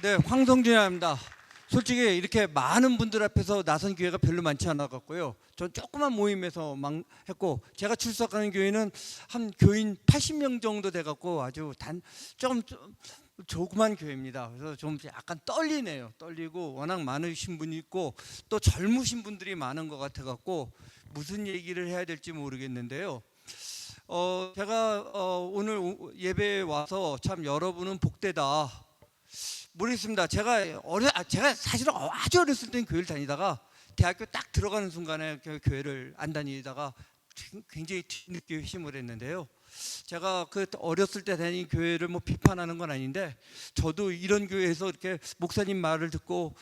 네, 황성준입니다. 솔직히 이렇게 많은 분들 앞에서 나선 기회가 별로 많지 않아 갖고요. 전 조그만 모임에서 막 했고, 제가 출석하는 교회는 한 교인 80명 정도 돼 갖고 아주 좀 조그만 교회입니다. 그래서 좀 약간 떨리네요. 떨리고 워낙 많으신 분이 있고 또 젊으신 분들이 많은 것 같아 갖고 무슨 얘기를 해야 될지 모르겠는데요. 제가 오늘 예배에 와서 참 여러분은 복되다. 모르겠습니다. 제가 사실은 아주 어렸을 땐 교회를 다니다가 대학교 딱 들어가는 순간에 교회를 안 다니다가 굉장히 뒤늦게 회심을 했는데요. 제가 그 어렸을 때 다닌 교회를 뭐 비판하는 건 아닌데, 저도 이런 교회에서 이렇게 목사님 말을 듣고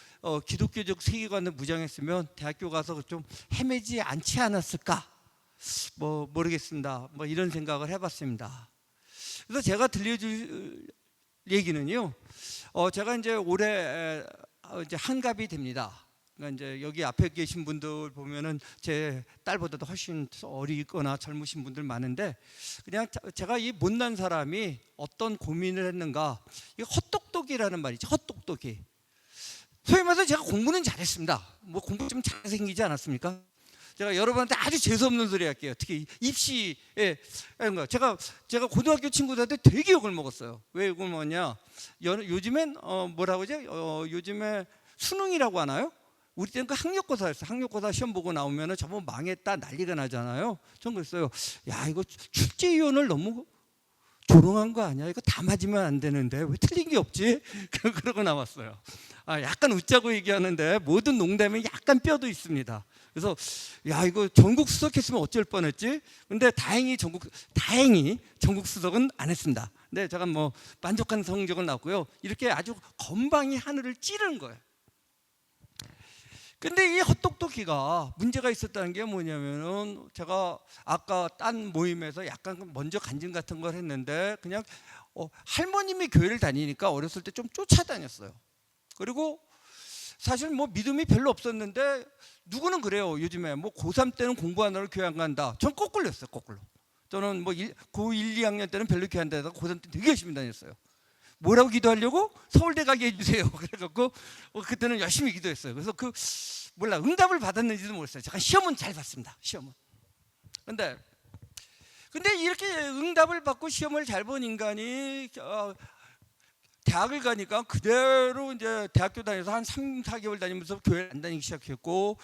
기독교적 세계관을 무장했으면 대학교 가서 좀 헤매지 않지 않았을까? 뭐 모르겠습니다. 뭐 이런 생각을 해봤습니다. 그래서 제가 들려줄 얘기는요. 제가 이제 올해 이제 한갑이 됩니다. 그러니까 이제 여기 앞에 계신 분들 보면은 제 딸보다도 훨씬 어리거나 젊으신 분들 많은데, 그냥 제가 이 못난 사람이 어떤 고민을 했는가, 이 헛똑똑이라는 말이죠. 헛똑똑이. 소위 말해서 제가 공부는 잘했습니다. 뭐 공부 좀 잘 생기지 않았습니까? 제가 여러분한테 아주 재수없는 소리 할게요. 특히 입시에 이런 거. 제가 고등학교 친구들한테 되게 욕을 먹었어요. 왜 욕을 먹었냐? 요즘엔 뭐라고 하죠? 요즘에 수능이라고 하나요? 우리 때는 그 학력고사였어요. 학력고사 시험 보고 나오면은 저거 망했다 난리가 나잖아요. 전 그랬어요. 야, 이거 출제위원을 너무 조롱한 거 아니야? 이거 다 맞으면 안 되는데 왜 틀린 게 없지? 그러고 나왔어요. 약간 웃자고 얘기하는데 모든 농담에 약간 뼈도 있습니다. 그래서 야, 이거 전국 수석했으면 어쩔 뻔했지? 근데 다행히 전국 수석은 안 했습니다. 근데 제가 뭐 만족한 성적은 나왔고요. 이렇게 아주 건방이 하늘을 찌르는 거예요. 근데 이 헛똑똑이가 문제가 있었다는 게 뭐냐면은, 제가 아까 딴 모임에서 약간 먼저 간증 같은 걸 했는데, 그냥 할머님이 교회를 다니니까 어렸을 때 좀 쫓아다녔어요. 그리고 사실 뭐 믿음이 별로 없었는데, 누구는 그래요. 요즘에 뭐 고3 때는 공부하느라 교회 안 간다. 전 거꾸로였어요. 거꾸로. 저는 뭐 고1, 2학년 때는 별로 교회 안 다니다가 고3 때 되게 열심히 다녔어요. 뭐라고 기도하려고? 서울대 가게 해주세요. 그래갖고 그때는 열심히 기도했어요. 그래서 응답을 받았는지도 모르겠어요. 제가 시험은 잘 봤습니다. 시험은. 근데 이렇게 응답을 받고 시험을 잘 본 인간이 대학을 가니까 그대로 이제 대학교 다녀서 한 3, 4개월 다니면서 교회를 안 다니기 시작했고,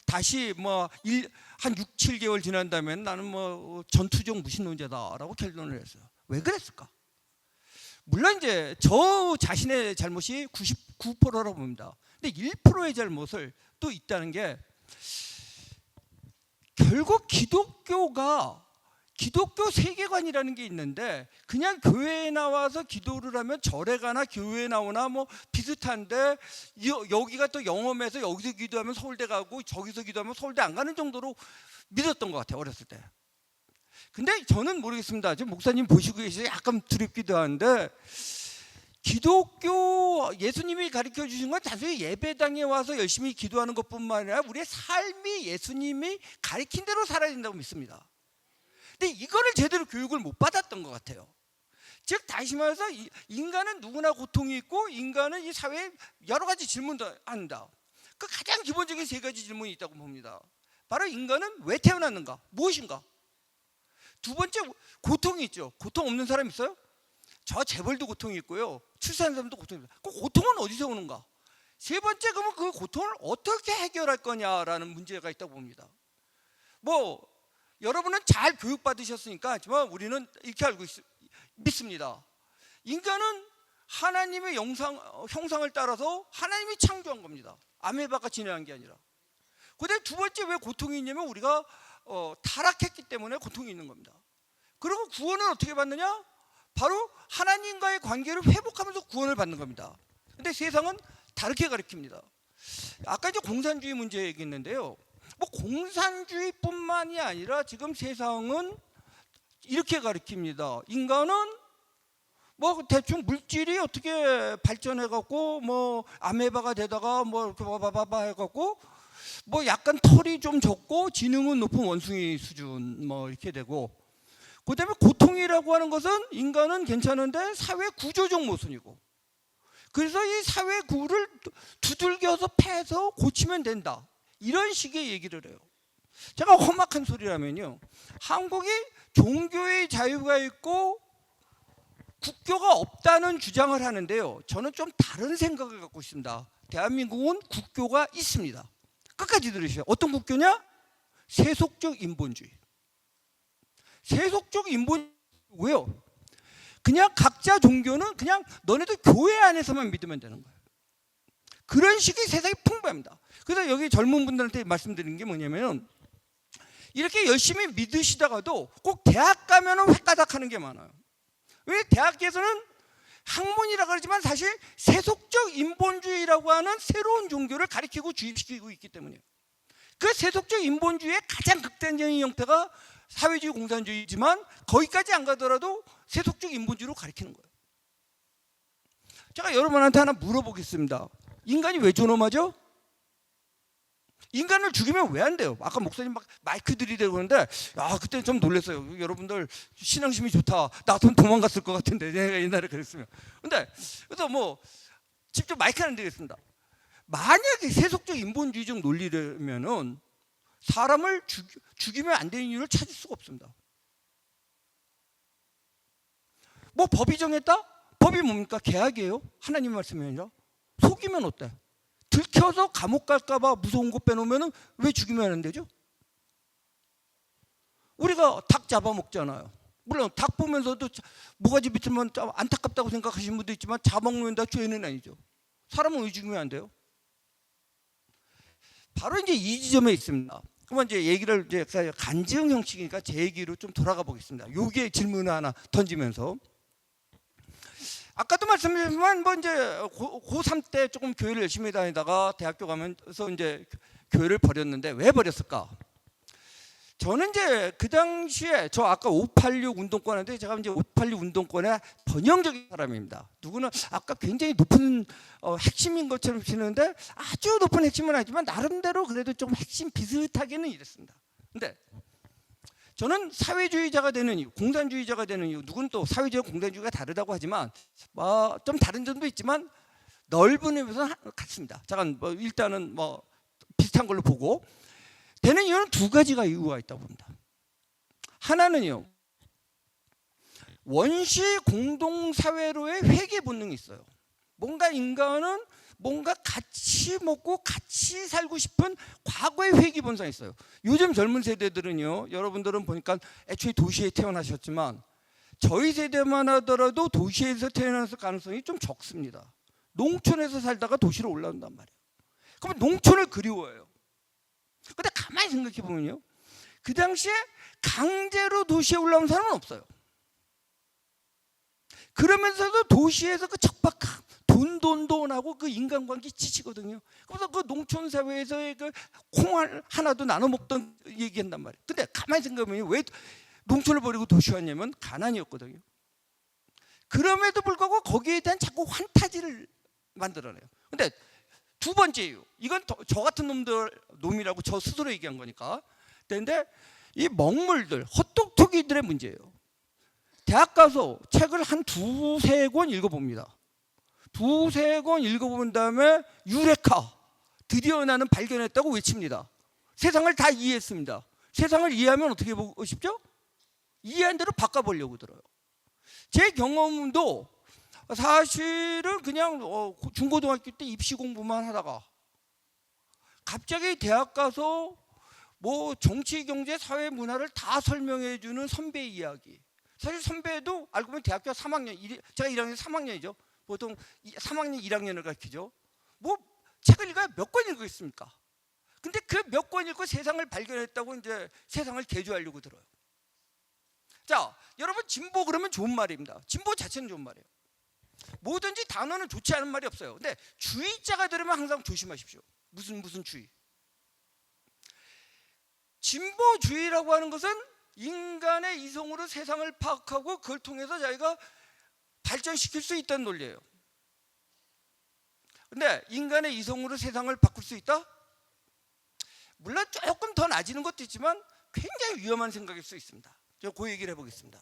다시 한 6, 7개월 지난 다음에 나는 뭐 전투적 무신론자다라고 결론을 했어요. 왜 그랬을까? 물론 이제 저 자신의 잘못이 99%라고 봅니다. 근데 1%의 잘못을 또 있다는 게, 결국 기독교 세계관이라는 게 있는데, 그냥 교회에 나와서 기도를 하면 절에 가나 교회에 나오나 뭐 비슷한데, 여기가 또 영험해서 여기서 기도하면 서울대 가고 저기서 기도하면 서울대 안 가는 정도로 믿었던 것 같아요, 어렸을 때. 근데 저는 모르겠습니다. 지금 목사님 보시고 계시죠? 약간 두렵기도 한데, 기독교 예수님이 가르쳐 주신 건 단순히 예배당에 와서 열심히 기도하는 것뿐만 아니라 우리의 삶이 예수님이 가르친 대로 살아야 된다고 믿습니다. 근데 이거를 제대로 교육을 못 받았던 것 같아요. 즉 다시 말해서 인간은 누구나 고통이 있고, 인간은 이 사회에 여러 가지 질문도 한다. 그 가장 기본적인 세 가지 질문이 있다고 봅니다. 바로 인간은 왜 태어났는가? 무엇인가? 두 번째, 고통이 있죠. 고통 없는 사람 있어요? 저 재벌도 고통이 있고요. 출산한 사람도 고통이 있어요. 그 고통은 어디서 오는가? 세 번째, 그러면 그 고통을 어떻게 해결할 거냐라는 문제가 있다고 봅니다. 뭐 여러분은 잘 교육받으셨으니까, 하지만 우리는 이렇게 믿습니다. 인간은 하나님의 형상을 따라서 하나님이 창조한 겁니다. 아메바가 진화한 게 아니라. 그런데 두 번째 왜 고통이 있냐면, 우리가 타락했기 때문에 고통이 있는 겁니다. 그리고 구원은 어떻게 받느냐? 바로 하나님과의 관계를 회복하면서 구원을 받는 겁니다. 근데 세상은 다르게 가르칩니다. 아까 이제 공산주의 문제 얘기했는데요. 뭐 공산주의뿐만이 아니라 지금 세상은 이렇게 가르칩니다. 인간은 뭐 대충 물질이 어떻게 발전해갖고 뭐 아메바가 되다가 뭐 바바바바 해갖고 뭐 약간 털이 좀 적고 지능은 높은 원숭이 수준 뭐 이렇게 되고, 그다음에 고통이라고 하는 것은 인간은 괜찮은데 사회 구조적 모순이고, 그래서 이 사회 구를 두들겨서 패서 고치면 된다. 이런 식의 얘기를 해요. 제가 험악한 소리라면요, 한국이 종교의 자유가 있고 국교가 없다는 주장을 하는데요, 저는 좀 다른 생각을 갖고 있습니다. 대한민국은 국교가 있습니다. 끝까지 들으세요. 어떤 국교냐? 세속적 인본주의. 세속적 인본주의. 왜요? 그냥 각자 종교는 그냥 너네들 교회 안에서만 믿으면 되는 거예요. 그런 식의 세상이 풍부합니다. 그래서 여기 젊은 분들한테 말씀드리는 게 뭐냐면, 이렇게 열심히 믿으시다가도 꼭 대학 가면은 획가닥하는 게 많아요. 왜? 대학에서는 학문이라 그러지만 사실 세속적 인본주의라고 하는 새로운 종교를 가르치고 주입시키고 있기 때문이에요. 그 세속적 인본주의의 가장 극단적인 형태가 사회주의 공산주의지만 거기까지 안 가더라도 세속적 인본주의로 가르치는 거예요. 제가 여러분한테 하나 물어보겠습니다. 인간이 왜 존엄하죠? 인간을 죽이면 왜 안 돼요? 아까 목사님 막 마이크 들이대고 그러는데, 그때 좀 놀랐어요. 여러분들 신앙심이 좋다. 나도 도망갔을 것 같은데, 내가 옛날에 그랬으면. 그래서 뭐 직접 마이크 안 드리겠습니다. 만약에 세속적 인본주의적 논리라면은 사람을 죽이면 안 되는 이유를 찾을 수가 없습니다. 뭐 법이 정했다? 법이 뭡니까? 계약이에요. 하나님 말씀이 아니라. 속이면 어때? 들켜서 감옥 갈까봐 무서운 거 빼놓으면 왜 죽이면 안 되죠? 우리가 닭 잡아먹잖아요. 물론 닭 보면서도 모가지 비틀면 안타깝다고 생각하시는 분도 있지만 잡아먹는다 죄는 아니죠. 사람은 왜 죽이면 안 돼요? 바로 이제 이 지점에 있습니다. 그러면 이제 얘기를 이제 간증 형식이니까 제 얘기로 좀 돌아가 보겠습니다. 요게 질문을 하나 던지면서, 아까도 말씀드렸지만 뭐 이제 고3 때 조금 교회를 열심히 다니다가 대학교 가면서 이제 교회를 버렸는데, 왜 버렸을까? 저는 이제 그 당시에 저 아까 586 운동권 하는데, 제가 이제 586 운동권의 번영적인 사람입니다. 누구는 아까 굉장히 높은 핵심인 것처럼 치는데 아주 높은 핵심은 아니지만 나름대로 그래도 좀 핵심 비슷하게는 이랬습니다. 근데 저는 사회주의자가 되는 이유, 공산주의자가 되는 이유, 누구는 또 사회주의와 공산주의가 다르다고 하지만 좀 다른 점도 있지만 넓은 의미에서는 같습니다. 잠깐 일단은 비슷한 걸로 보고 되는 이유는 두 가지가 이유가 있다고 봅니다. 하나는요, 원시 공동사회로의 회귀 본능이 있어요. 뭔가 인간은 뭔가 같이 먹고 같이 살고 싶은 과거의 회귀 본성이 있어요. 요즘 젊은 세대들은요, 여러분들은 보니까 애초에 도시에 태어나셨지만 저희 세대만 하더라도 도시에서 태어났을 가능성이 좀 적습니다. 농촌에서 살다가 도시로 올라온단 말이에요. 그러면 농촌을 그리워해요. 근데 가만히 생각해 보면요, 그 당시에 강제로 도시에 올라온 사람은 없어요. 그러면서도 도시에서 그 척박함, 돈하고 그 인간관계 지치거든요. 그래서 그 농촌 사회에서의 그 콩알 하나도 나눠 먹던 얘기한단 말이에요. 근데 가만히 생각해보면 왜 농촌을 버리고 도시 왔냐면 가난이었거든요. 그럼에도 불구하고 거기에 대한 자꾸 환타지를 만들어내요. 근데 두 번째 이유, 이건 저 같은 놈이라고 저 스스로 얘기한 거니까. 근데 이 먹물들, 헛똑똑이들의 문제예요. 대학 가서 책을 한 두세 권 읽어봅니다. 두세 권 읽어본 다음에 유레카, 드디어 나는 발견했다고 외칩니다. 세상을 다 이해했습니다. 세상을 이해하면 어떻게 보고 싶죠? 이해한 대로 바꿔보려고 들어요. 제 경험도 사실은 그냥 중고등학교 때 입시 공부만 하다가 갑자기 대학 가서 뭐 정치, 경제, 사회, 문화를 다 설명해 주는 선배 이야기. 사실 선배도 알고 보면 대학교 3학년, 제가 1학년 3학년이죠. 보통 3학년 1학년을 가르치죠. 뭐 책을 읽어야 몇 권 읽겠습니까? 근데 그 몇 권 읽고 세상을 발견했다고 이제 세상을 개조하려고 들어요. 자, 여러분, 진보 그러면 좋은 말입니다. 진보 자체는 좋은 말이에요. 뭐든지 단어는 좋지 않은 말이 없어요. 근데 주의자가 들으면 항상 조심하십시오. 무슨 주의. 진보주의라고 하는 것은 인간의 이성으로 세상을 파악하고 그걸 통해서 자기가 발전시킬 수 있다는 논리예요. 근데 인간의 이성으로 세상을 바꿀 수 있다? 물론 조금 더 나아지는 것도 있지만 굉장히 위험한 생각일 수 있습니다. 제가 그 얘기를 해보겠습니다.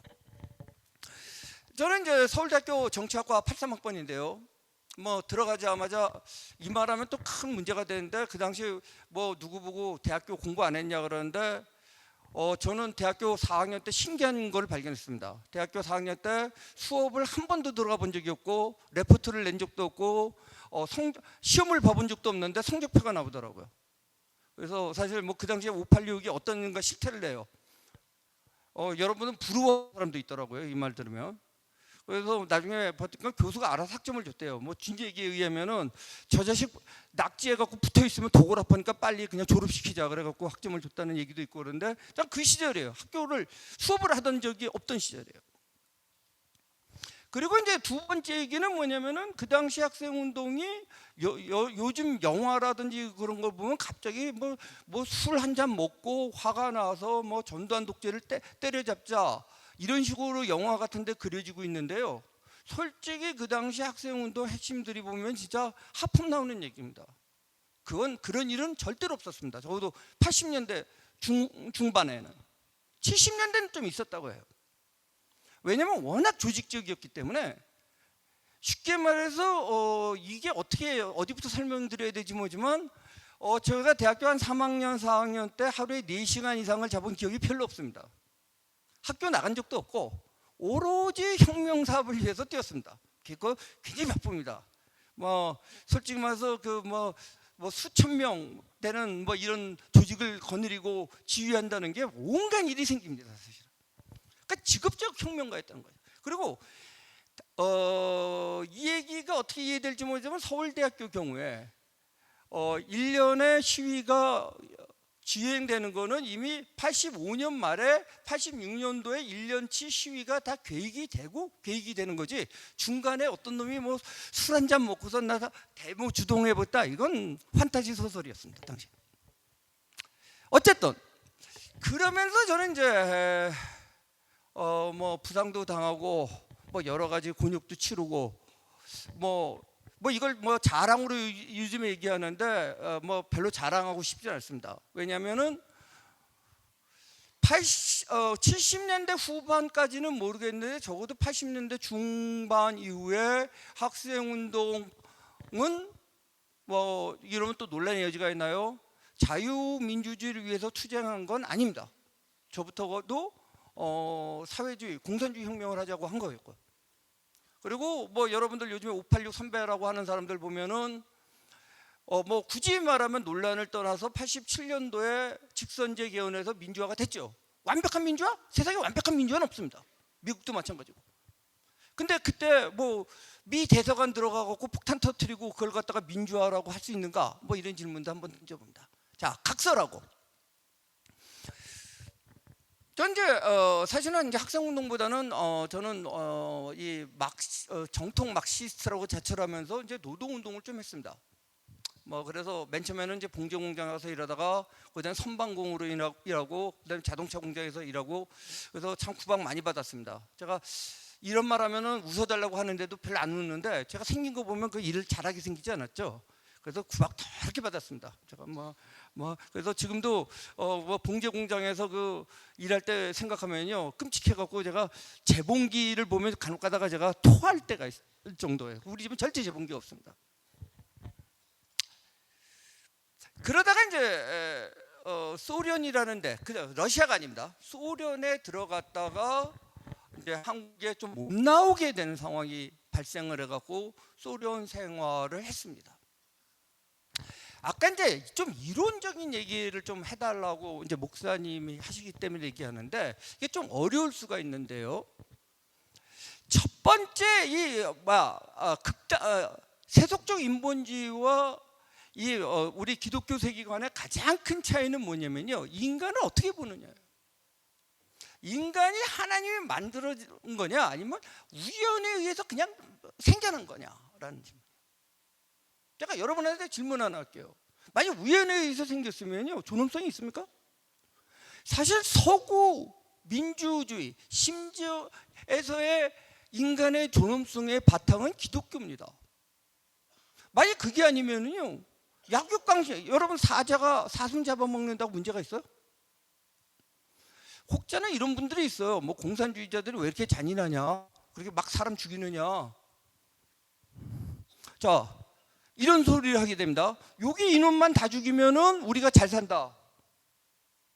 저는 이제 서울대학교 정치학과 83학번인데요. 뭐 들어가자마자 이 말하면 또 큰 문제가 되는데, 그 당시 뭐 누구 보고 대학교 공부 안 했냐 그러는데, 저는 대학교 4학년 때 신기한 걸 발견했습니다. 대학교 4학년 때 수업을 한 번도 들어가 본 적이 없고 레포트를 낸 적도 없고 시험을 봐본 적도 없는데 성적표가 나오더라고요. 그래서 사실 뭐 그 당시에 586이 어떤가 실태를 내요. 여러분은 부러워하는 사람도 있더라고요, 이 말 들으면. 그래서 나중에 보니까 교수가 알아서 학점을 줬대요. 뭐 뒷얘기에 의하면은 저 자식 낙지해갖고 붙어있으면 도굴 아프니까 빨리 그냥 졸업시키자 그래갖고 학점을 줬다는 얘기도 있고 그런데 딱 그 시절이에요. 수업을 하던 적이 없던 시절이에요. 그리고 이제 두 번째 얘기는 뭐냐면은 그 당시 학생운동이 요즘 영화라든지 그런 걸 보면 갑자기 뭐 술 한 잔 먹고 화가 나서 뭐 전두환 독재를 때려잡자 이런 식으로 영화 같은 데 그려지고 있는데요. 솔직히 그 당시 학생운동 핵심들이 보면 진짜 하품 나오는 얘기입니다. 그런 일은 절대로 없었습니다. 적어도 80년대 중반에는. 70년대는 좀 있었다고 해요. 왜냐면 워낙 조직적이었기 때문에. 쉽게 말해서 이게 어디부터 설명드려야 되지 뭐지만 제가 대학교 한 3학년 4학년 때 하루에 4시간 이상을 잡은 기억이 별로 없습니다. 학교 나간 적도 없고 오로지 혁명 사업을 위해서 뛰었습니다. 그거 굉장히 바쁩니다. 뭐 솔직히 말해서 뭐 수천 명 되는 뭐 이런 조직을 거느리고 지휘한다는 게 온갖 일이 생깁니다, 사실은. 그러니까 직업적 혁명가였다는 거예요. 그리고 이 얘기가 어떻게 이해될지 모르지만 서울대학교 경우에 1년의 시위가 진행되는 거는 이미 85년 말에 86년도에 1년치 시위가 다 계획이 되는 거지, 중간에 어떤 놈이 뭐 술 한 잔 먹고서 나 데모 주동해봤다, 이건 판타지 소설이었습니다, 당시. 어쨌든 그러면서 저는 이제 뭐 부상도 당하고 뭐 여러 가지 곤욕도 치르고 뭐 이걸 뭐 자랑으로 요즘에 얘기하는데 뭐 별로 자랑하고 싶지 않습니다. 왜냐하면은 70년대 후반까지는 모르겠는데 적어도 80년대 중반 이후에 학생운동은 뭐 이러면 또 논란의 여지가 있나요? 자유민주주의를 위해서 투쟁한 건 아닙니다. 저부터도 사회주의, 공산주의 혁명을 하자고 한 거였고요. 그리고 뭐 여러분들 요즘에 586 선배라고 하는 사람들 보면은 뭐 굳이 말하면 논란을 떠나서 87년도에 직선제 개헌에서 민주화가 됐죠. 완벽한 민주화? 세상에 완벽한 민주화는 없습니다. 미국도 마찬가지고. 근데 그때 뭐 미 대사관 들어가갖고 폭탄 터뜨리고 그걸 갖다가 민주화라고 할 수 있는가? 뭐 이런 질문도 한번 던져봅니다. 자, 각설하고. 전 이제 사실은 이제 학생운동보다는 저는 이 정통 막시스트라고 자처하면서 이제 노동운동을 좀 했습니다. 뭐 그래서 맨 처음에는 이제 봉제공장 가서 일하다가 그다음에 선방공으로 일하고 그다음에 자동차 공장에서 일하고, 그래서 참 구박 많이 받았습니다. 제가 이런 말하면은 웃어달라고 하는데도 별로 안 웃는데 제가 생긴 거 보면 그 일을 잘하게 생기지 않았죠. 그래서 구박 더럽게 받았습니다. 제가 그래서 지금도 뭐 봉제 공장에서 그 일할 때 생각하면요 끔찍해갖고 제가 재봉기를 보면 간혹 가다가 제가 토할 때가 있을 정도예요. 우리 집은 절대 재봉기 없습니다. 그러다가 이제 소련이라는 데, 러시아가 아닙니다. 소련에 들어갔다가 이제 한국에 좀 못 나오게 되는 상황이 발생을 해갖고 소련 생활을 했습니다. 아까 이제 좀 이론적인 얘기를 좀 해달라고 이제 목사님이 하시기 때문에 얘기하는데 이게 좀 어려울 수가 있는데요. 첫 번째 세속적 인본주의와 우리 기독교 세계관의 가장 큰 차이는 뭐냐면요, 인간을 어떻게 보느냐예요. 인간이 하나님이 만들어진 거냐 아니면 우연에 의해서 그냥 생겨난 거냐라는 질문. 제가 여러분한테 질문 하나 할게요. 만약 우연에 의해서 생겼으면요 존엄성이 있습니까? 사실 서구 민주주의 심지어에서의 인간의 존엄성의 바탕은 기독교입니다. 만약 그게 아니면요 약육강식, 여러분 사슴 잡아먹는다고 문제가 있어요? 혹자는 이런 분들이 있어요. 뭐 공산주의자들이 왜 이렇게 잔인하냐, 그렇게 막 사람 죽이느냐. 자, 이런 소리를 하게 됩니다. 여기 인원만 다 죽이면은 우리가 잘 산다.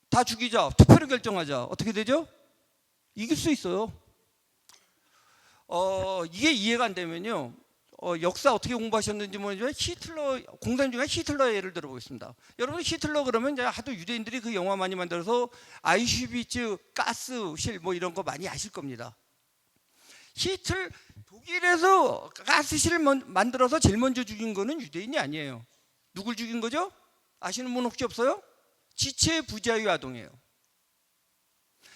다 죽이자. 투표를 결정하자. 어떻게 되죠? 이길 수 있어요. 이게 이해가 안 되면요. 역사 어떻게 공부하셨는지 모르지만 히틀러 공산 중에 히틀러의 예를 들어보겠습니다. 여러분 히틀러 그러면 이제 하도 유대인들이 그 영화 많이 만들어서 아이슈비츠 가스실 뭐 이런 거 많이 아실 겁니다. 독일에서 가스실을 만들어서 제일 먼저 죽인 거는 유대인이 아니에요. 누굴 죽인 거죠? 아시는 분 혹시 없어요? 지체 부자유 아동이에요.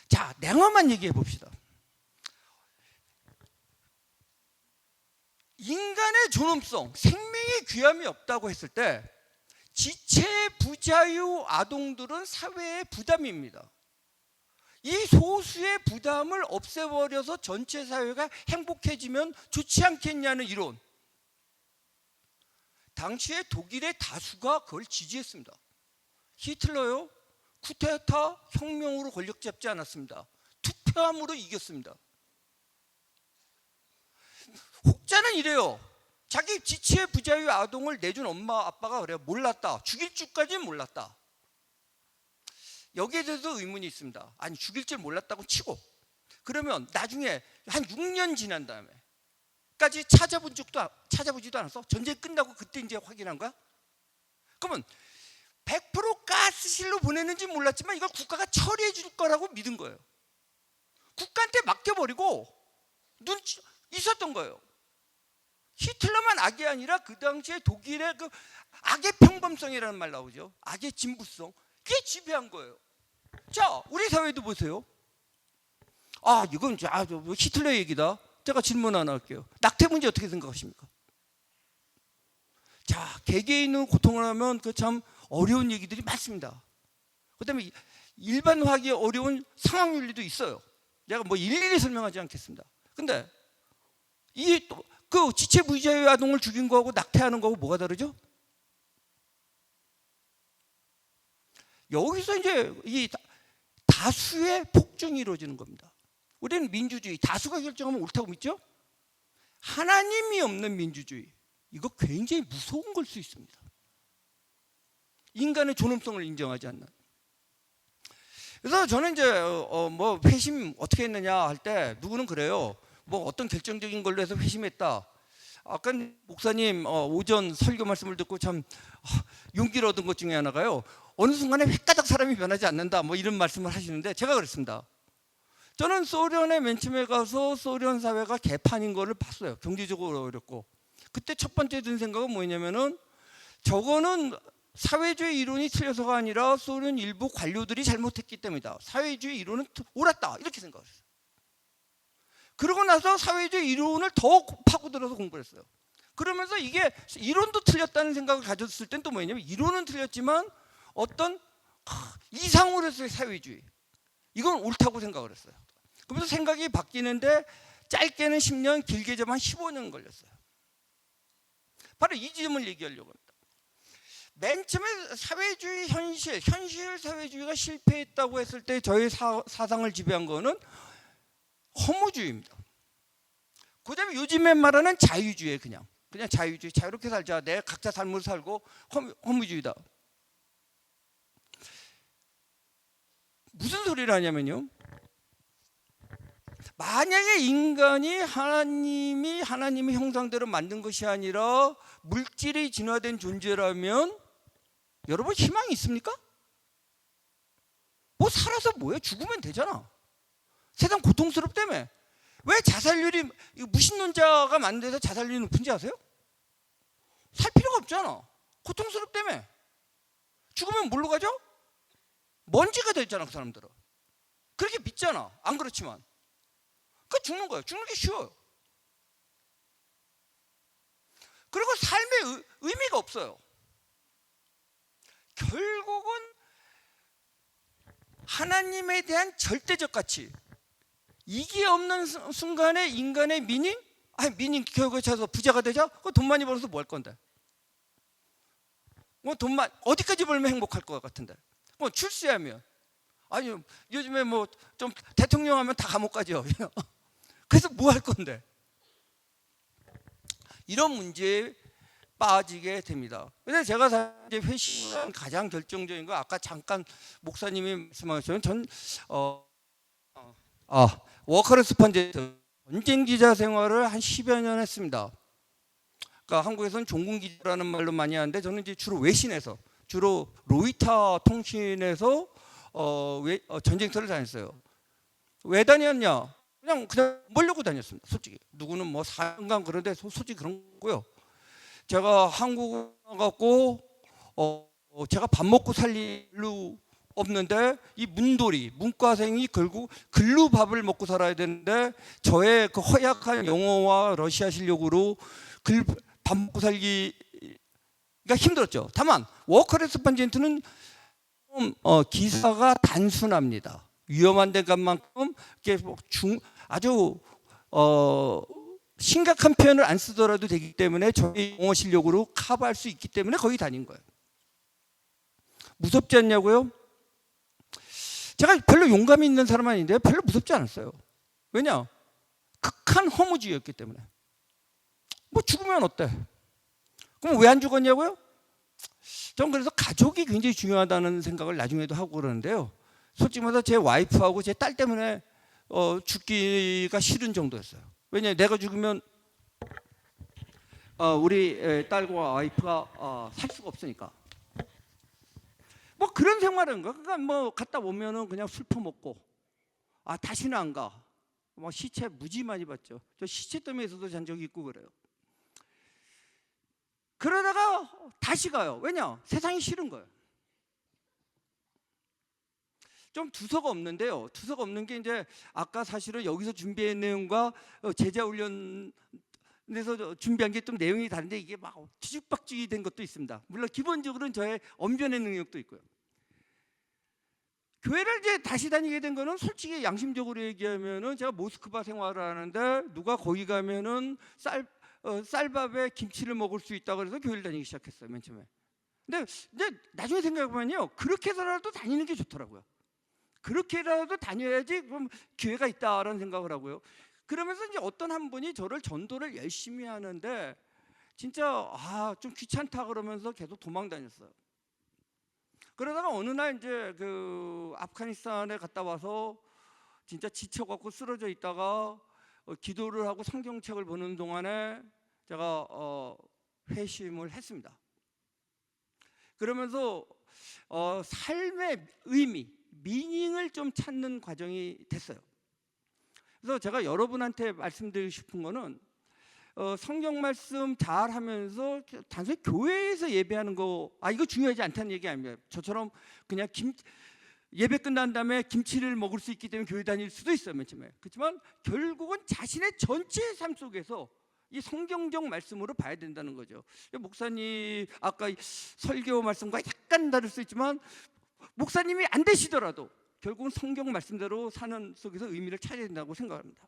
자, 냉엄한 얘기해 봅시다. 인간의 존엄성, 생명의 귀함이 없다고 했을 때 지체 부자유 아동들은 사회의 부담입니다. 이 소수의 부담을 없애버려서 전체 사회가 행복해지면 좋지 않겠냐는 이론. 당시에 독일의 다수가 그걸 지지했습니다. 히틀러요, 쿠데타 혁명으로 권력 잡지 않았습니다. 투표함으로 이겼습니다. 혹자는 이래요. 자기 지체 부자유 아동을 내준 엄마 아빠가 그래요. 몰랐다. 죽일 줄까지는 몰랐다. 여기에 대해서 의문이 있습니다. 아니, 죽일 줄 몰랐다고 치고 그러면 나중에 한 6년 지난 다음에 까지 찾아보지도 않았어? 전쟁이 끝나고 그때 이제 확인한 거야? 그러면 100% 가스실로 보내는지 몰랐지만 이걸 국가가 처리해 줄 거라고 믿은 거예요. 국가한테 맡겨버리고 눈치 있었던 거예요. 히틀러만 악이 아니라 그 당시에 독일의 그 악의 평범성이라는 말 나오죠. 악의 진부성. 그게 지배한 거예요. 자, 우리 사회도 보세요. 이건 히틀러 얘기다. 제가 질문 하나 할게요. 낙태 문제 어떻게 생각하십니까? 자, 개개인은 고통을 하면 그 참 어려운 얘기들이 많습니다. 그다음에 일반화하기 어려운 상황윤리도 있어요. 제가 뭐 일일이 설명하지 않겠습니다. 근데 그 지체 부자유 아동을 죽인 거하고 낙태하는 거하고 뭐가 다르죠? 여기서 이제 이 다수의 폭증이 이루어지는 겁니다. 우리는 민주주의, 다수가 결정하면 옳다고 믿죠? 하나님이 없는 민주주의, 이거 굉장히 무서운 걸 수 있습니다. 인간의 존엄성을 인정하지 않는. 그래서 저는 이제 뭐 회심 어떻게 했느냐 할 때 누구는 그래요. 뭐 어떤 결정적인 걸로 해서 회심했다. 아까 목사님 오전 설교 말씀을 듣고 참 용기를 얻은 것 중에 하나가요. 어느 순간에 획가닥 사람이 변하지 않는다. 뭐 이런 말씀을 하시는데 제가 그랬습니다. 저는 소련에 맨 처음에 가서 소련 사회가 개판인 거를 봤어요. 경제적으로 어렵고. 그때 첫 번째 든 생각은 뭐냐면은 저거는 사회주의 이론이 틀려서가 아니라 소련 일부 관료들이 잘못했기 때문이다. 사회주의 이론은 옳았다. 이렇게 생각했어요. 그러고 나서 사회주의 이론을 더 파고들어서 공부를 했어요. 그러면서 이게 이론도 틀렸다는 생각을 가졌을 땐 또 뭐냐면 이론은 틀렸지만 어떤 이상으로서의 사회주의, 이건 옳다고 생각을 했어요. 그러면서 생각이 바뀌는데 짧게는 10년, 길게 잡으면 15년 걸렸어요. 바로 이 지점을 얘기하려고 합니다. 맨 처음에 사회주의 현실 사회주의가 실패했다고 했을 때 저희 사상을 지배한 거는 허무주의입니다. 그 다음에 요즘에 말하는 자유주의예요. 그냥 자유주의, 자유롭게 살자, 내 각자 삶을 살고, 허무주의다. 무슨 소리를 하냐면요, 만약에 인간이 하나님의 형상대로 만든 것이 아니라 물질이 진화된 존재라면 여러분 희망이 있습니까? 뭐 살아서 뭐해? 죽으면 되잖아. 세상 고통스럽다며. 왜 자살률이, 무신론자가 만들어서 자살률이 높은지 아세요? 살 필요가 없잖아. 고통스럽다며. 죽으면 뭘로 가죠? 먼지가 되잖아, 그 사람들은. 그렇게 믿잖아. 안 그렇지만. 그러니까 죽는 거예요. 죽는 게 쉬워요. 그리고 삶의 의미가 없어요. 결국은 하나님에 대한 절대적 가치, 이게 없는 순간에 인간의 미닝? 미닝 결국에 차서 부자가 되자? 돈 많이 벌어서 뭐 할 건데? 돈만 어디까지 벌면 행복할 것 같은데? 출세하면, 요즘에 뭐 좀 대통령 하면 다 감옥 가죠. 그래서 뭐 할 건데? 이런 문제에 빠지게 됩니다. 근데 제가 이제 회심은 가장 결정적인 거 아까 잠깐 목사님이 말씀하셨지만 워커레스 펀드 전쟁 기자 생활을 한 10여 년 했습니다. 그러니까 한국에서는 종군 기자라는 말로 많이 하는데 저는 이제 주로 외신에서 주로 로이터 통신에서 전쟁터를 다녔어요. 왜 다녔냐? 그냥 보려고 다녔습니다. 솔직히 누구는 뭐 사연관 그런데 솔직히 그런 거고요. 제가 한국 가고 제가 밥 먹고 살 일로 없는데 이 문과생이 결국 글로 밥을 먹고 살아야 되는데 저의 그 허약한 영어와 러시아 실력으로 밥 먹고 살기가 힘들었죠. 다만 워커레스펀전트는 기사가 단순합니다. 위험한 데만큼 아주 심각한 표현을 안 쓰더라도 되기 때문에 저희 영어 실력으로 커버할 수 있기 때문에 거기 다닌 거예요. 무섭지 않냐고요? 제가 별로 용감이 있는 사람 아닌데 별로 무섭지 않았어요. 왜냐? 극한 허무주의였기 때문에. 뭐 죽으면 어때? 그럼 왜 안 죽었냐고요? 전 그래서 가족이 굉장히 중요하다는 생각을 나중에도 하고 그러는데요. 솔직히 말해서 제 와이프하고 제 딸 때문에 죽기가 싫은 정도였어요. 왜냐하면 내가 죽으면 우리 딸과 와이프가 살 수가 없으니까. 뭐 그런 생활인 거. 그러니까 뭐 갔다 오면은 그냥 술 퍼먹고 다시는 안 가. 뭐 시체 무지 많이 봤죠. 저 시체 더미에서도 잔 적이 있고 그래요. 그러다가 다시 가요. 왜냐? 세상이 싫은 거예요. 좀 두서가 없는데요. 두서가 없는 게 이제 아까 사실은 여기서 준비한 내용과 제자 훈련에서 준비한 게 좀 내용이 다른데 이게 막 뒤죽박죽이 된 것도 있습니다. 물론 기본적으로는 저의 언변의 능력도 있고요. 교회를 이제 다시 다니게 된 거는 솔직히 양심적으로 얘기하면은 제가 모스크바 생활을 하는데 누가 거기 가면은 쌀밥에 김치를 먹을 수 있다고 그래서 교회를 다니기 시작했어요. 맨 처음에. 근데 이제 나중에 생각해보면요, 그렇게 해서라도 다니는 게 좋더라고요. 그렇게라도 다녀야지 그럼 기회가 있다라는 생각을 하고요. 그러면서 이제 어떤 한 분이 저를 전도를 열심히 하는데 진짜 좀 귀찮다 그러면서 계속 도망 다녔어요. 그러다가 어느 날 이제 그 아프가니스탄에 갔다 와서 진짜 지쳐갖고 쓰러져 있다가 기도를 하고 성경책을 보는 동안에 제가 회심을 했습니다. 그러면서 삶의 의미, 미닝을 좀 찾는 과정이 됐어요. 그래서 제가 여러분한테 말씀드리고 싶은 거는 성경 말씀 잘 하면서 단순히 교회에서 예배하는 거 이거 중요하지 않다는 얘기 아닙니다. 저처럼 그냥 예배 끝난 다음에 김치를 먹을 수 있기 때문에 교회 다닐 수도 있어요. 맨 처음에. 그렇지만 결국은 자신의 전체 삶 속에서 이 성경적 말씀으로 봐야 된다는 거죠. 목사님 아까 설교 말씀과 약간 다를 수 있지만 목사님이 안 되시더라도 결국은 성경 말씀대로 사는 속에서 의미를 찾아야 된다고 생각합니다.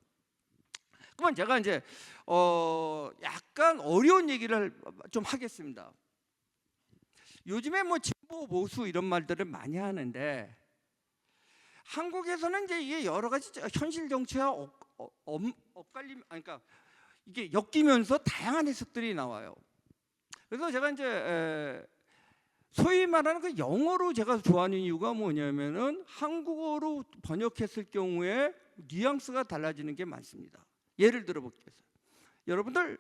그러면 제가 이제 약간 어려운 얘기를 좀 하겠습니다. 요즘에 뭐 진보 보수 이런 말들을 많이 하는데 한국에서는 이제 이게 여러 가지 현실 정치와 엇갈림, 그러니까 이게 엮이면서 다양한 해석들이 나와요. 그래서 제가 이제 소위 말하는 그 영어로 제가 좋아하는 이유가 뭐냐면은 한국어로 번역했을 경우에 뉘앙스가 달라지는 게 많습니다. 예를 들어 보겠습니다. 여러분들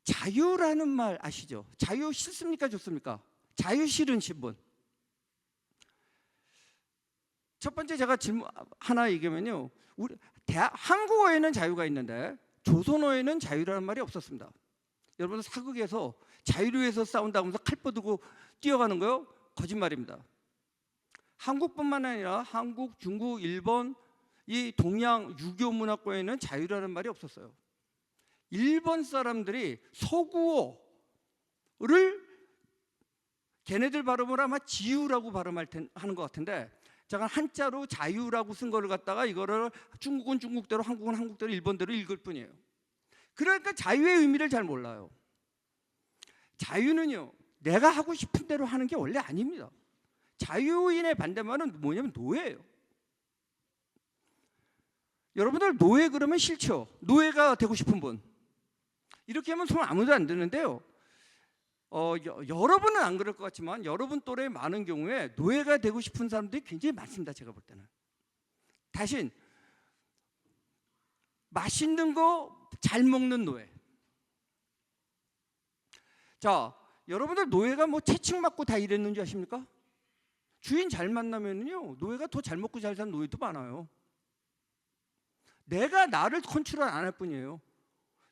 자유라는 말 아시죠? 자유 싫습니까? 좋습니까? 자유 싫으신 분. 첫 번째 제가 질문 하나 얘기하면요. 한국어에는 자유가 있는데 조선어에는 자유라는 말이 없었습니다. 여러분 사극에서 자유를 위해서 싸운다고 하면서 칼 뻗고 뛰어가는 거요? 거짓말입니다. 한국뿐만 아니라 한국, 중국, 일본 이 동양 유교 문화권에는 자유라는 말이 없었어요. 일본 사람들이 서구어를 걔네들 발음을 아마 지유라고 하는 것 같은데 제가 한자로 자유라고 쓴 거를 갖다가 이거를 중국은 중국대로 한국은 한국대로 일본대로 읽을 뿐이에요. 그러니까 자유의 의미를 잘 몰라요. 자유는요, 내가 하고 싶은 대로 하는 게 원래 아닙니다. 자유인의 반대말은 뭐냐면 노예예요. 여러분들 노예 그러면 싫죠? 노예가 되고 싶은 분. 이렇게 하면 손 아무도 안 드는데요. 여러분은 안 그럴 것 같지만 여러분 또래 많은 경우에 노예가 되고 싶은 사람들이 굉장히 많습니다. 제가 볼 때는. 대신 맛있는 거 잘 먹는 노예. 자, 여러분들 노예가 뭐 채찍 맞고 다 이랬는지 아십니까? 주인 잘 만나면요 노예가 더 잘 먹고 잘 사는 노예도 많아요. 내가 나를 컨트롤 안 할 뿐이에요.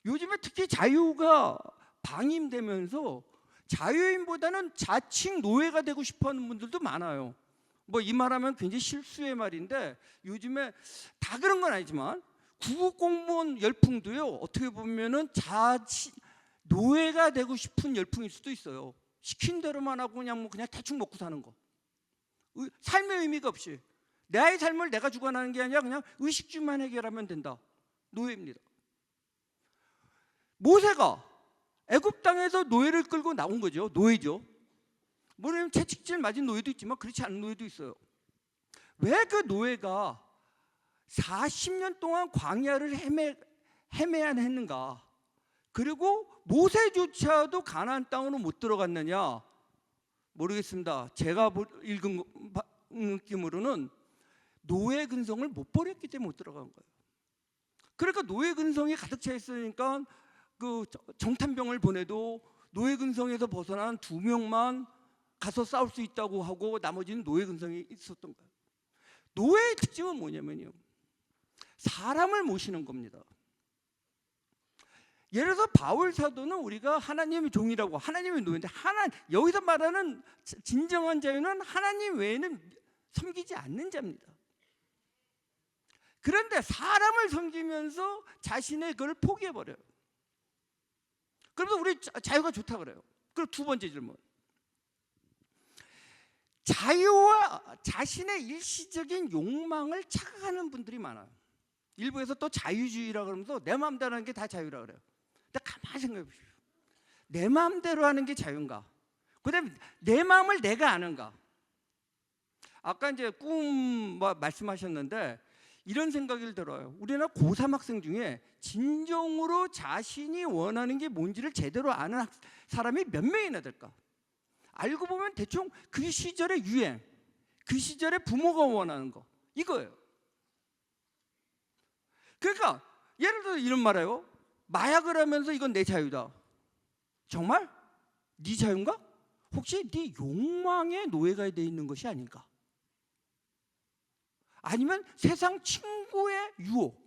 요즘에 특히 자유가 방임되면서 자유인보다는 자칭 노예가 되고 싶어하는 분들도 많아요. 뭐 이 말하면 굉장히 실수의 말인데 요즘에 다 그런 건 아니지만 구급 공무원 열풍도요 어떻게 보면은 노예가 되고 싶은 열풍일 수도 있어요. 시킨 대로만 하고 그냥 대충 먹고 사는 거. 삶의 의미가 없이 나의 삶을 내가 주관하는 게 아니라 그냥 의식주만 해결하면 된다. 노예입니다. 모세가 애굽 땅에서 노예를 끌고 나온 거죠. 노예죠. 뭐냐면 채찍질 맞은 노예도 있지만 그렇지 않은 노예도 있어요. 왜 그 노예가 40년 동안 광야를 헤매야 했는가? 그리고 모세조차도 가나안 땅으로 못 들어갔느냐? 모르겠습니다. 제가 읽은 느낌으로는 노예 근성을 못 버렸기 때문에 못 들어간 거예요. 그러니까 노예 근성이 가득 차 있으니까 그 정탐병을 보내도 노예 근성에서 벗어난 2명만 가서 싸울 수 있다고 하고 나머지는 노예 근성이 있었던 거예요. 노예의 특징은 뭐냐면요, 사람을 모시는 겁니다. 예를 들어서 바울 사도는 우리가 하나님의 종이라고, 하나님의 노예인데 여기서 말하는 진정한 자유는 하나님 외에는 섬기지 않는 자입니다. 그런데 사람을 섬기면서 자신의 그걸 포기해버려요. 그래서 우리 자유가 좋다 그래요. 그리고 두 번째 질문, 자유와 자신의 일시적인 욕망을 착각하는 분들이 많아요. 일부에서 또 자유주의라 그러면서 내 마음대로 하는 게 다 자유라 그래요. 근데 가만히 생각해 보십시오. 내 마음대로 하는 게 자유인가? 그다음에 내 마음을 내가 아는가? 아까 이제 꿈 말씀하셨는데 이런 생각이 들어요. 우리나라 고3 학생 중에 진정으로 자신이 원하는 게 뭔지를 제대로 아는 사람이 몇 명이나 될까? 알고 보면 대충 그 시절의 유행, 그 시절의 부모가 원하는 거, 이거예요. 그러니까 예를 들어 이런 말이에요. 마약을 하면서 이건 내 자유다. 정말? 네 자유인가? 혹시 네 욕망의 노예가 돼 있는 것이 아닌가? 아니면 세상 친구의 유혹,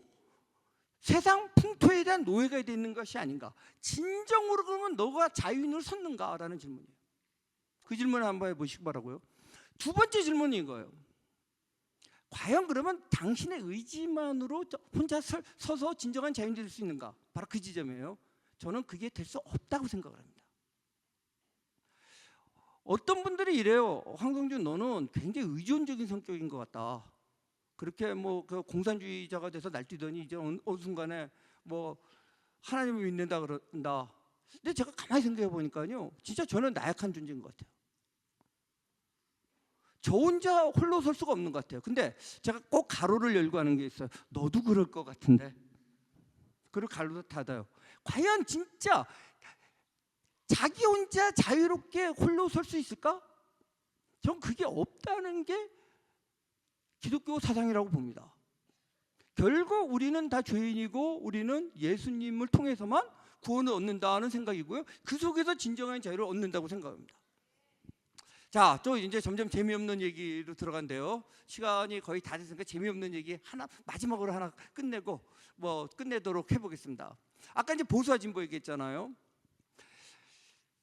세상 풍토에 대한 노예가 돼 있는 것이 아닌가? 진정으로 그러면 너가 자유인을 섰는가라는 질문이에요. 그 질문을 한번 해보시기 바라고요. 두 번째 질문이 이거예요. 과연 그러면 당신의 의지만으로 혼자 서서 진정한 자유인이 될 수 있는가? 바로 그 지점이에요. 저는 그게 될 수 없다고 생각을 합니다. 어떤 분들이 이래요. 황성준, 너는 굉장히 의존적인 성격인 것 같다. 그렇게 그 공산주의자가 돼서 날뛰더니 이제 어느 순간에 하나님을 믿는다 그런다. 근데 제가 가만히 생각해 보니까요, 진짜 저는 나약한 존재인 것 같아요. 저 혼자 홀로 설 수가 없는 것 같아요. 근데 제가 꼭 가로를 열고 하는 게 있어요. 너도 그럴 것 같은데. 그리고 가로도 닫아요. 과연 진짜 자기 혼자 자유롭게 홀로 설 수 있을까? 전 그게 없다는 게 기독교 사상이라고 봅니다. 결국 우리는 다 죄인이고 우리는 예수님을 통해서만 구원을 얻는다는 생각이고요. 그 속에서 진정한 자유를 얻는다고 생각합니다. 자, 또 이제 점점 재미없는 얘기로 들어간대요. 시간이 거의 다 됐으니까 재미없는 얘기 마지막으로 하나 끝내도록 해보겠습니다. 아까 이제 보수와 진보 얘기했잖아요.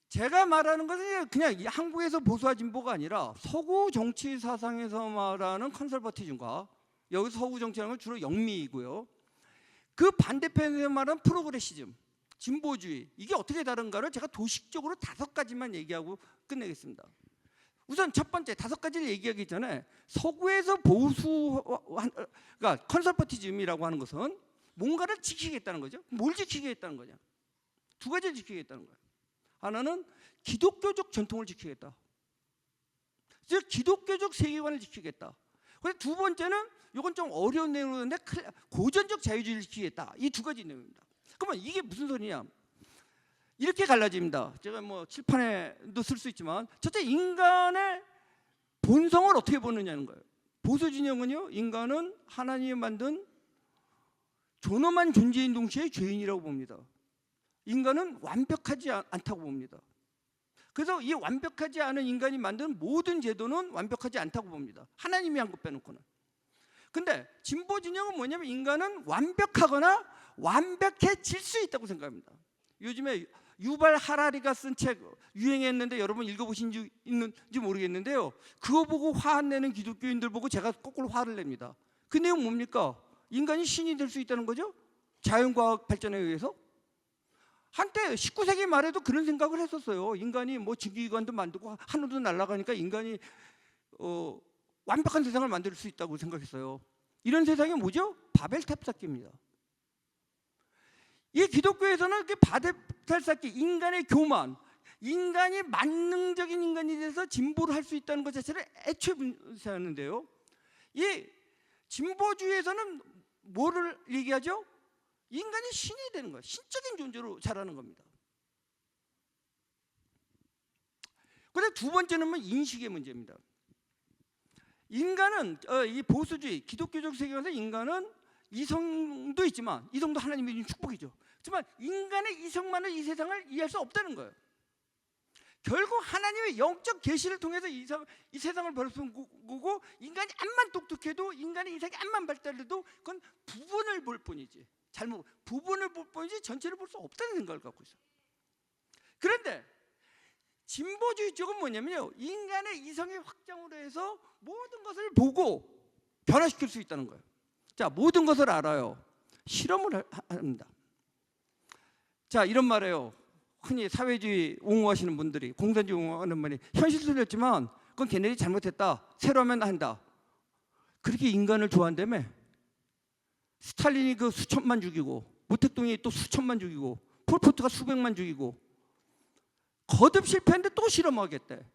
제가 말하는 것은 그냥 한국에서 보수와 진보가 아니라 서구 정치 사상에서 말하는 컨설버티즘과, 여기서 서구 정치라는 건 주로 영미이고요. 그 반대편에서 말하는 프로그레시즘, 진보주의, 이게 어떻게 다른가를 제가 도식적으로 5가지만 얘기하고 끝내겠습니다. 우선 첫 번째 5가지를 얘기하기 전에 서구에서 그러니까 컨설버티즘이라고 하는 것은 뭔가를 지키겠다는 거죠. 뭘 지키겠다는 거냐? 2가지를 지키겠다는 거예요. 하나는 기독교적 전통을 지키겠다. 즉 기독교적 세계관을 지키겠다. 그리고 두 번째는 이건 좀 어려운 내용인데 고전적 자유주의를 지키겠다. 이 2가지 내용입니다. 그러면 이게 무슨 소리냐? 이렇게 갈라집니다. 제가 뭐 칠판에도 쓸 수 있지만, 첫째, 인간의 본성을 어떻게 보느냐는 거예요. 보수 진영은요, 인간은 하나님이 만든 존엄한 존재인 동시에 죄인이라고 봅니다. 인간은 완벽하지 않다고 봅니다. 그래서 이 완벽하지 않은 인간이 만든 모든 제도는 완벽하지 않다고 봅니다. 하나님이 한 것 빼놓고는. 근데 진보 진영은 뭐냐면, 인간은 완벽하거나 완벽해질 수 있다고 생각합니다. 요즘에 유발 하라리가 쓴 책 유행했는데 여러분 읽어보신 적 있는지 모르겠는데요, 그거 보고 화 안 내는 기독교인들 보고 제가 거꾸로 화를 냅니다. 그 내용 뭡니까? 인간이 신이 될 수 있다는 거죠? 자연과학 발전에 의해서. 한때 19세기 말에도 그런 생각을 했었어요. 인간이 뭐 지구기관도 만들고 하늘도 날아가니까 인간이 완벽한 세상을 만들 수 있다고 생각했어요. 이런 세상이 뭐죠? 바벨탑 쌓기입니다. 이 기독교에서는 그 바벨탑 쌓기, 인간의 교만, 인간이 만능적인 인간이 돼서 진보를 할 수 있다는 것 자체를 애초에 분쇄하는데요, 이 진보주의에서는 뭐를 얘기하죠? 인간이 신이 되는 거예요. 신적인 존재로 자라는 겁니다. 그런데 두 번째는 뭐 인식의 문제입니다. 인간은 이 보수주의 기독교적 세계관에서 인간은 이성도 있지만, 이성도 하나님의 준 축복이죠. 하지만 인간의 이성만은 이 세상을 이해할 수 없다는 거예요. 결국 하나님의 영적 계시를 통해서 이 세상을 벌어본 거고, 인간이 암만 똑똑해도, 인간의 인생이 암만 발달해도 그건 부분을 볼 뿐이지, 부분을 볼 뿐이지 전체를 볼 수 없다는 생각을 갖고 있어요. 그런데 진보주의 쪽은 뭐냐면요, 인간의 이성의 확장으로 해서 모든 것을 보고 변화시킬 수 있다는 거예요. 자, 모든 것을 알아요. 실험을 합니다. 자, 이런 말이에요. 흔히 사회주의 옹호하시는 분들이, 공산주의 옹호하는 분이 현실적이었지만 그건 걔네들이 잘못했다, 새로 하면 한다. 그렇게 인간을 좋아한다며. 스탈린이 그 수천만 죽이고, 모택동이 또 수천만 죽이고, 폴포트가 수백만 죽이고, 거듭 실패했는데 또 실험하겠대.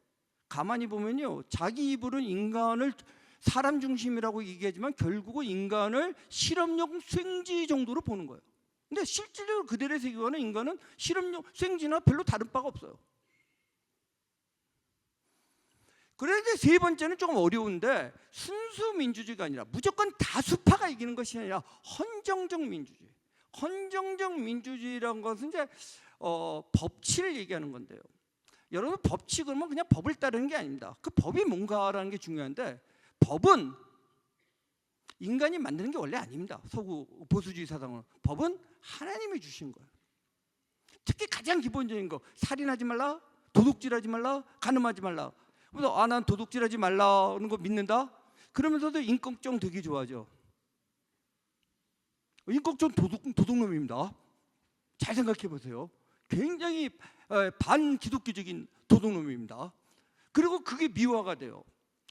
가만히 보면요, 자기 입으로는 인간을 사람 중심이라고 얘기하지만 결국은 인간을 실험용 쇠지 정도로 보는 거예요. 근데 실질적으로 그들의 세계관은 인간은 실험용 쇠지나 별로 다른 바가 없어요. 그런데 세 번째는 조금 어려운데, 순수 민주주의가 아니라 무조건 다수파가 이기는 것이 아니라 헌정적 민주주의. 헌정적 민주주의라는 것은 이제 법치를 얘기하는 건데요. 여러분, 법치 그러면 그냥 법을 따르는 게 아닙니다. 그 법이 뭔가라는 게 중요한데, 법은 인간이 만드는 게 원래 아닙니다. 서구 보수주의 사상은 법은 하나님이 주신 거예요. 특히 가장 기본적인 거, 살인하지 말라, 도둑질하지 말라, 간음하지 말라. 그래서 난 도둑질하지 말라는 거 믿는다. 그러면서도 인권정 되게 좋아하죠. 인권정 도둑놈입니다. 잘 생각해 보세요. 굉장히 반기독교적인 도둑놈입니다. 그리고 그게 미화가 돼요.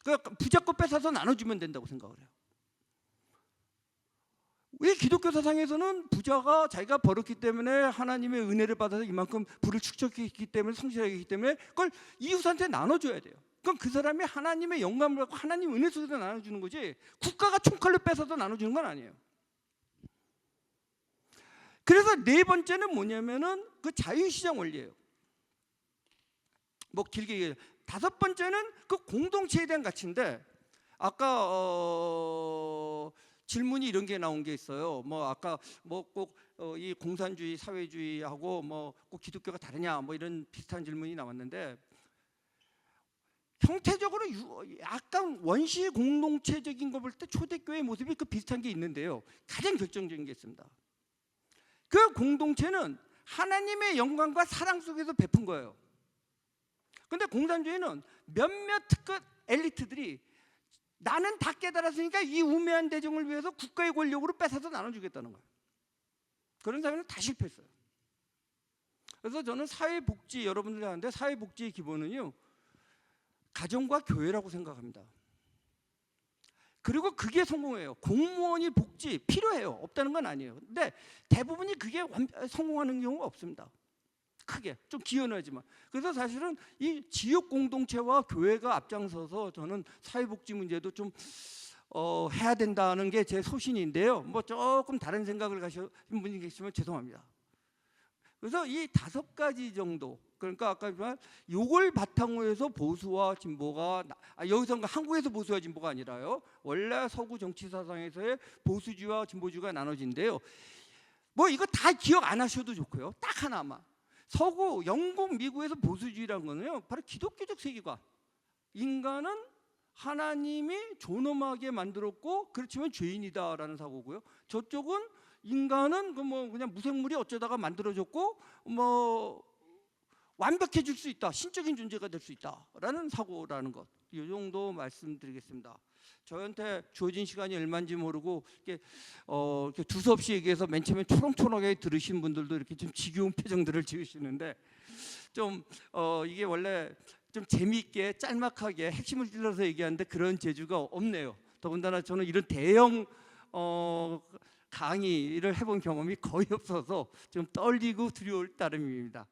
그러니까 부자 거 뺏어서 나눠주면 된다고 생각을 해요. 왜 기독교 사상에서는 부자가 자기가 벌었기 때문에 하나님의 은혜를 받아서 이만큼 부를 축적했기 때문에, 성실하게 했기 때문에 그걸 이웃한테 나눠줘야 돼요. 그럼 그 사람이 하나님의 영감을 받고 하나님 은혜 속에서 나눠주는 거지, 국가가 총칼로 뺏어서 나눠주는 건 아니에요. 그래서 네 번째는 뭐냐면은 그 자유시장 원리예요. 뭐 길게 얘기해요. 다섯 번째는 그 공동체에 대한 가치인데, 아까 질문이 이런 게 나온 게 있어요. 뭐 아까 뭐 꼭 이 공산주의, 사회주의하고 뭐 꼭 기독교가 다르냐, 뭐 이런 비슷한 질문이 나왔는데, 형태적으로 약간 원시 공동체적인 거 볼 때 초대교회 모습이 그 비슷한 게 있는데요, 가장 결정적인 게 있습니다. 그 공동체는 하나님의 영광과 사랑 속에서 베푼 거예요. 근데 공산주의는 몇몇 특급 엘리트들이 나는 다 깨달았으니까 이 우매한 대중을 위해서 국가의 권력으로 뺏어서 나눠주겠다는 거예요. 그런 사회는 다 실패했어요. 그래서 저는 사회복지, 여러분들이 하는데 사회복지의 기본은요, 가정과 교회라고 생각합니다. 그리고 그게 성공해요. 공무원이 복지 필요해요. 없다는 건 아니에요. 근데 대부분이 그게 성공하는 경우가 없습니다. 크게 좀 기여하지만. 그래서 사실은 이 지역 공동체와 교회가 앞장서서 저는 사회복지 문제도 좀 해야 된다는 게 제 소신인데요. 뭐 조금 다른 생각을 가시는 분이 계시면 죄송합니다. 그래서 이 5가지 정도, 그러니까 아까 말한 요걸 바탕으로 해서 보수와 진보가 여기서 한국에서 보수와 진보가 아니라요, 원래 서구 정치 사상에서의 보수주의와 진보주의가 나눠진대요. 뭐 이거 다 기억 안 하셔도 좋고요. 딱 하나만. 서구 영국, 미국에서 보수주의라는 거는요, 바로 기독교적 세계관. 인간은 하나님이 존엄하게 만들었고 그렇지만 죄인이다라는 사고고요. 저쪽은 인간은 그냥 무생물이 어쩌다가 만들어졌고 완벽해질 수 있다, 신적인 존재가 될 수 있다라는 사고라는 것. 이 정도 말씀드리겠습니다. 저한테 주어진 시간이 얼마인지 모르고 이렇게 두서없이 얘기해서 맨 처음에 초롱초롱하게 들으신 분들도 이렇게 좀 지겨운 표정들을 지으시는데, 좀 이게 원래 좀 재미있게 짤막하게 핵심을 찔러서 얘기하는데 그런 재주가 없네요. 더군다나 저는 이런 대형 강의를 해본 경험이 거의 없어서 좀 떨리고 두려울 따름입니다.